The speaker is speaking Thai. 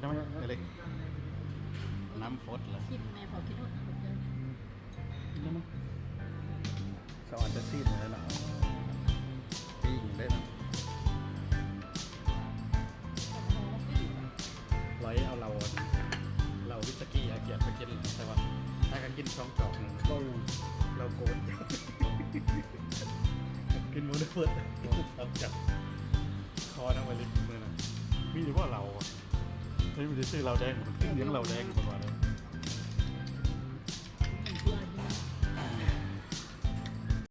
ช่ไหมเล็กน้ำฟดเลย คิดแม่พอคิดว่าคนเดียว กินได้มั้ยสวรรค์จะซีดเลยเหรอปิ้งได้นะร้อยเอาเราวิสกี้อาเกียรไปกินแต่ว่าถ้ากันกิน2 จอกเราโกนกินหมูเนื้อเปิดเอาจับคอน้ำมันเล็กมือนะมีหรือว่าเราอ่ะไม่มีชื่อเราแดงมันเลี้ยงเราแดงประมาณนี้